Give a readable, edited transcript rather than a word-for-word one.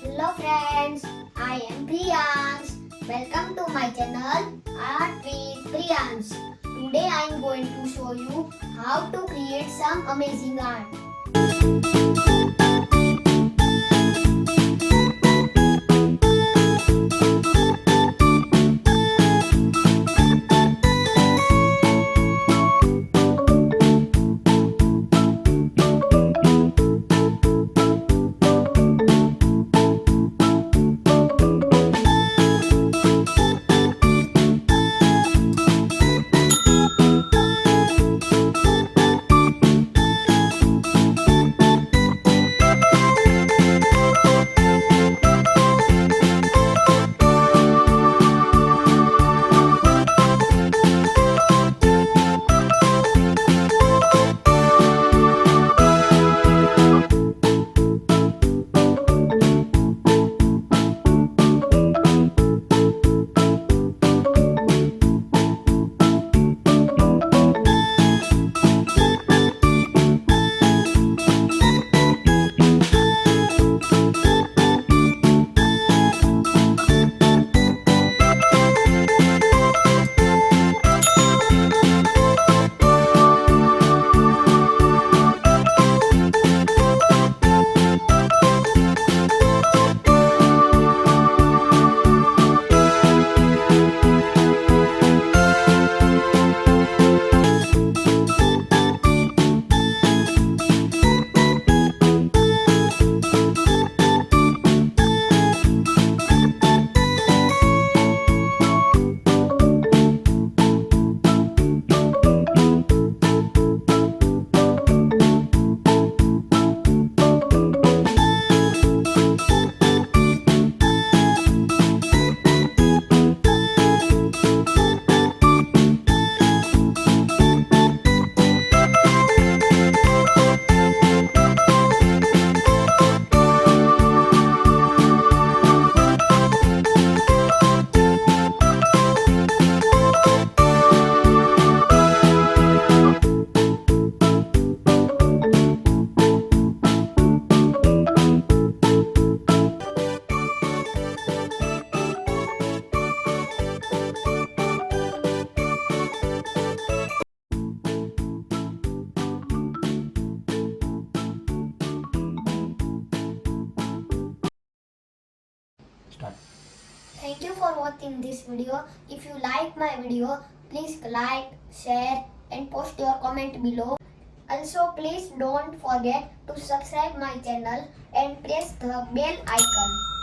Hello friends, I am Priyansh. Welcome to my channel Art with Priyansh. Today I am going to show you how to create some amazing art. Start. Thank you for watching this video. If you like my video, please like, share and post your comment below. Also, please don't forget to subscribe my channel and press the bell icon.